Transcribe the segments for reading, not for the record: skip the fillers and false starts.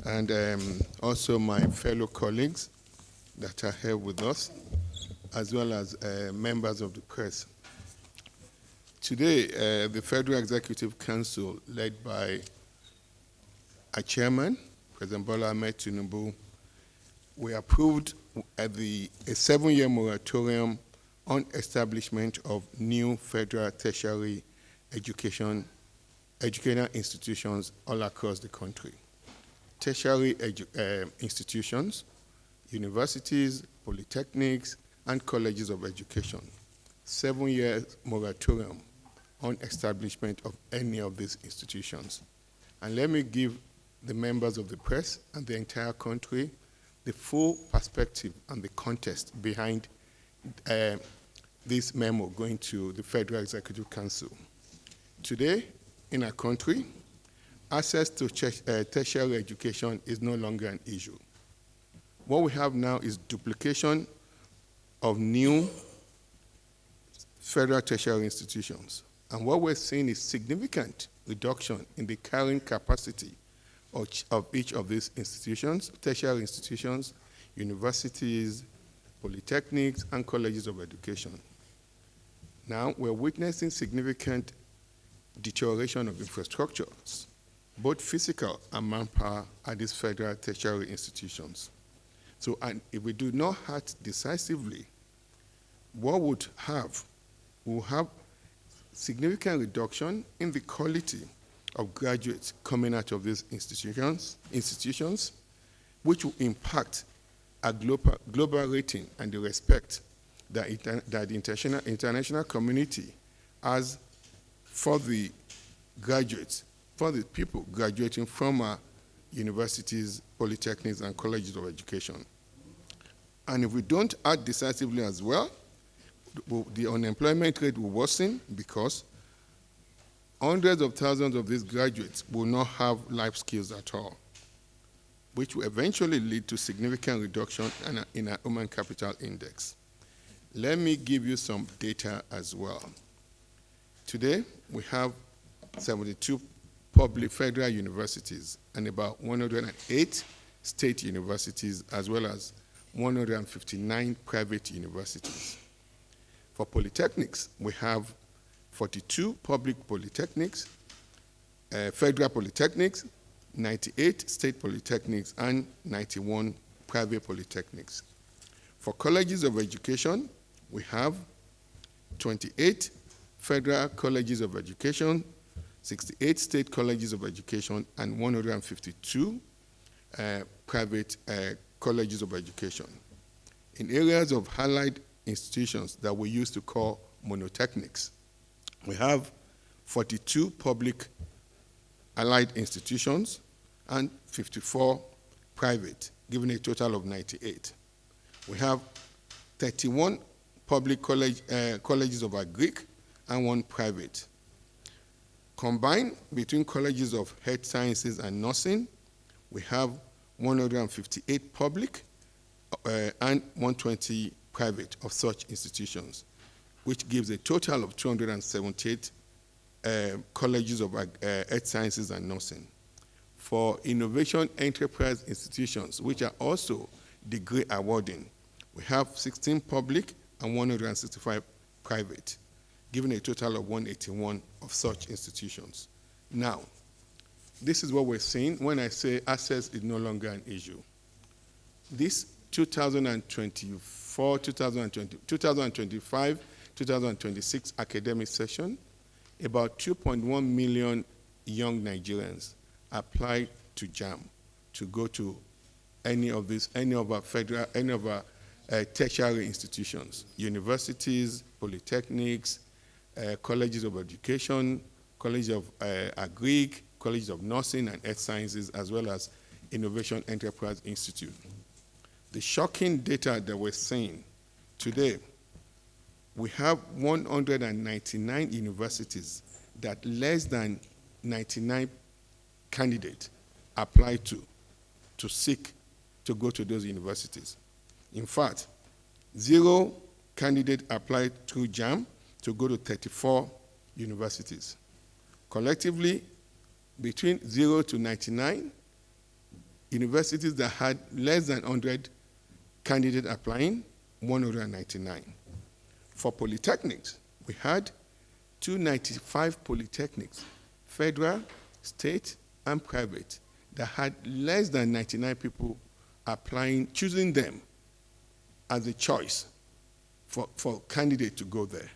And also my fellow colleagues that are here with us, as well as members of the press. Today, the Federal Executive Council, led by our chairman, President Bola Tinubu, we approved a 7-year moratorium on establishment of new federal tertiary educational institutions all across the country. Tertiary institutions, universities, polytechnics, and colleges of education. 7-year moratorium on establishment of any of these institutions. And let me give the members of the press and the entire country the full perspective and the context behind this memo going to the Federal Executive Council. Today, in our country, access to tertiary education is no longer an issue. What we have now is duplication of new federal tertiary institutions. And what we're seeing is significant reduction in the carrying capacity of each of these institutions, tertiary institutions, universities, polytechnics, and colleges of education. Now, we're witnessing significant deterioration of infrastructures, both physical and manpower, at these federal tertiary institutions. So, and if we do not act decisively, what we'll have significant reduction in the quality of graduates coming out of these institutions, which will impact our global rating and the respect that the international community has for the graduates, for the people graduating from our universities, polytechnics, and colleges of education. And if we don't act decisively as well, the unemployment rate will worsen because hundreds of thousands of these graduates will not have life skills at all, which will eventually lead to significant reduction in our human capital index. Let me give you some data as well. Today, we have 72 public federal universities and about 108 state universities, as well as 159 private universities. For polytechnics, we have 42 public polytechnics, federal polytechnics, 98 state polytechnics, and 91 private polytechnics. For colleges of education, we have 28 federal colleges of education, 68 state colleges of education, and 152 private colleges of education. In areas of allied institutions that we used to call monotechnics, we have 42 public allied institutions and 54 private, giving a total of 98. We have 31 public colleges of Agric and 1 private. Combined between colleges of health sciences and nursing, we have 158 public and 120 private of such institutions, which gives a total of 278 colleges of health sciences and nursing. For innovation enterprise institutions, which are also degree awarding, we have 16 public and 165 private, giving a total of 181 of such institutions. Now, this is what we're seeing when I say access is no longer an issue. This 2024, 2025, 2026 academic session, about 2.1 million young Nigerians applied to JAM to go to any of our tertiary institutions, universities, polytechnics, colleges of education, colleges of Agric, colleges of nursing and health sciences, as well as Innovation Enterprise Institute. The shocking data that we're seeing today, we have 199 universities that less than 99 candidates applied to seek to go to those universities. In fact, 0 candidates applied through JAM to go to 34 universities. Collectively, between 0 to 99, universities that had less than 100 candidates applying, 199. For polytechnics, we had 295 polytechnics, federal, state, and private, that had less than 99 people applying, choosing them as a choice for candidates to go there.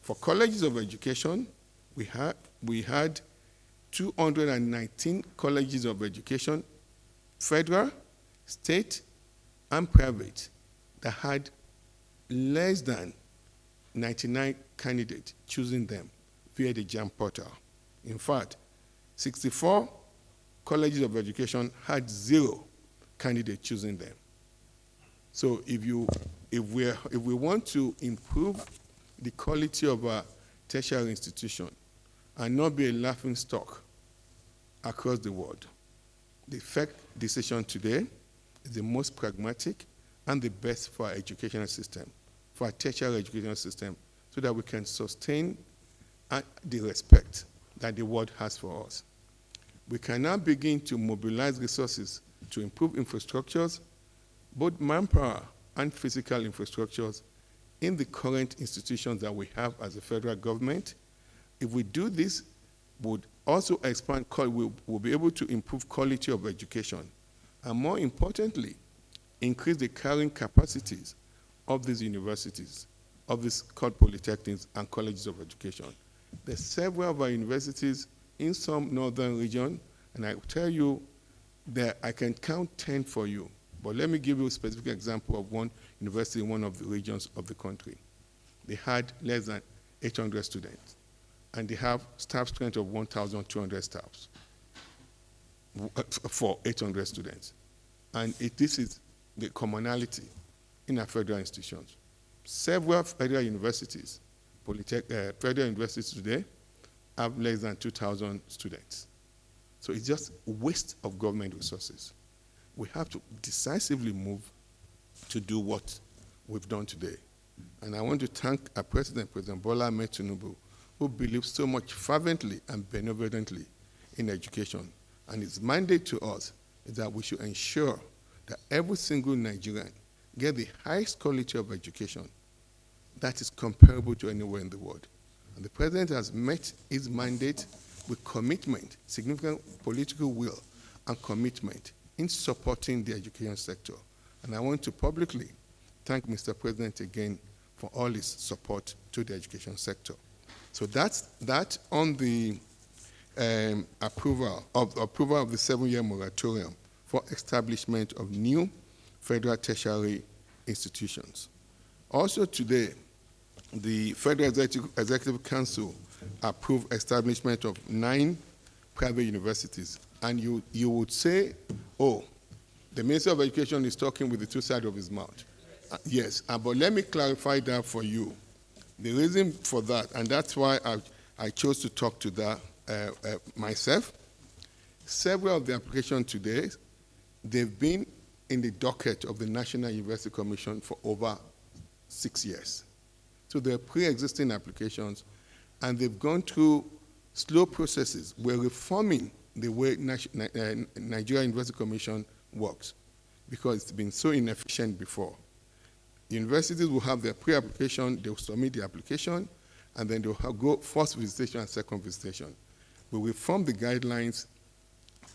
For colleges of education, we had 219 colleges of education, federal, state, and private, that had less than 99 candidates choosing them via the JAM portal. In fact, 64 colleges of education had 0 candidates choosing them. So if we want to improve the quality of our tertiary institution and not be a laughing stock across the world, the FEC decision today is the most pragmatic and the best for our educational system, for our tertiary educational system, so that we can sustain the respect that the world has for us. We can now begin to mobilize resources to improve infrastructures, both manpower and physical infrastructures, in the current institutions that we have as a federal government. If we do this, would also expand, we'll be able to improve quality of education, and more importantly, increase the carrying capacities of these universities, of these called polytechnics and colleges of education. There's several of our universities in some northern region, and I will tell you that I can count 10 for you, but let me give you a specific example of one university in one of the regions of the country. They had less than 800 students, and they have staff strength of 1,200 staffs for 800 students. And this is the commonality in our federal institutions. Several federal universities, federal universities today, have less than 2,000 students. So it's just a waste of government resources. We have to decisively move to do what we've done today. And I want to thank our President Bola Tinubu, who believes so much fervently and benevolently in education. And his mandate to us is that we should ensure that every single Nigerian get the highest quality of education that is comparable to anywhere in the world. And the President has met his mandate with commitment, significant political will and commitment in supporting the education sector. And I want to publicly thank Mr. President again for all his support to the education sector. So that's that on the approval of the 7-year moratorium for establishment of new federal tertiary institutions. Also today, the Federal Executive Council approved establishment of 9 private universities. And you would say, oh, the Minister of Education is talking with the 2 sides of his mouth. Yes, but let me clarify that for you. The reason for that, and that's why I chose to talk to that myself, several of the applications today, they've been in the docket of the National University Commission for over 6 years. So they're pre-existing applications, and they've gone through slow processes. We're reforming the way Nigeria University Commission works, because it's been so inefficient before. Universities will have their pre-application, they'll submit the application, and then they'll go first visitation and second visitation. We reform the guidelines,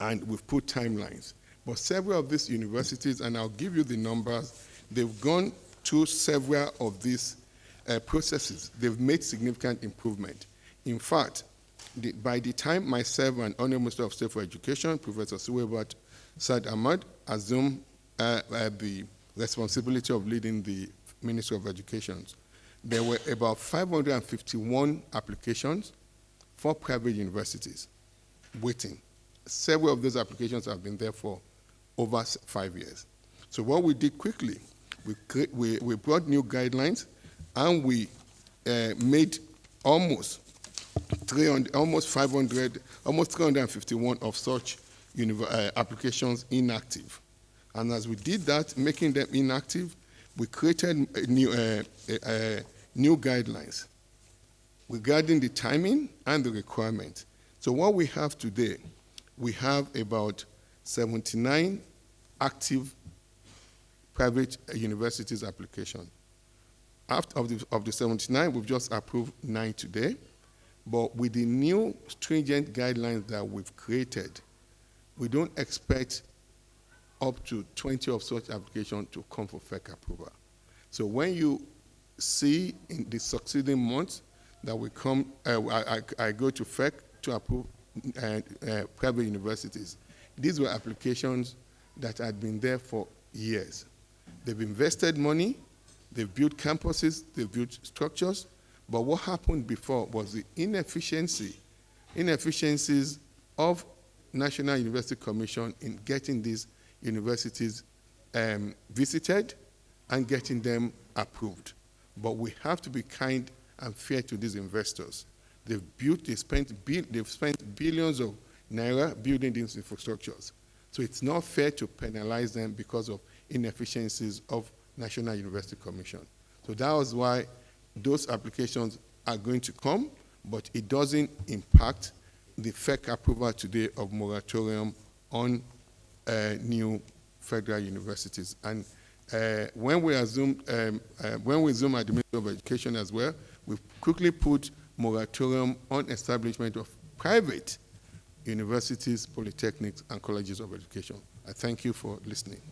and we've put timelines. But several of these universities, and I'll give you the numbers, they've gone through several of these processes. They've made significant improvement. In fact, by the time myself and Honorable Minister of State for Education, Professor Suwaibat Saad Ahmad, assumed the responsibility of leading the Ministry of Education, there were about 551 applications for private universities waiting. Several of those applications have been there for over 5 years. So what we did quickly, we brought new guidelines, and we made almost almost 500, almost 351 of such applications inactive. And as we did that, making them inactive, we created new guidelines regarding the timing and the requirement. So what we have today, we have about 79 active private universities application. Of the 79, we've just approved 9 today. But with the new stringent guidelines that we've created, we don't expect up to 20 of such applications to come for FEC approval. So when you see in the succeeding months that we come, I go to FEC to approve private universities. These were applications that had been there for years. They've invested money, they've built campuses, they've built structures, but what happened before was the inefficiencies of National University Commission in getting these universities visited and getting them approved. But we have to be kind and fair to these investors. They've spent billions of naira building these infrastructures. So it's not fair to penalize them because of inefficiencies of National University Commission. So that was why those applications are going to come, but it doesn't impact the FEC approval today of moratorium on new federal universities. And when we zoom at the Ministry of Education as well, we've quickly put moratorium on establishment of private universities, polytechnics, and colleges of education. I thank you for listening.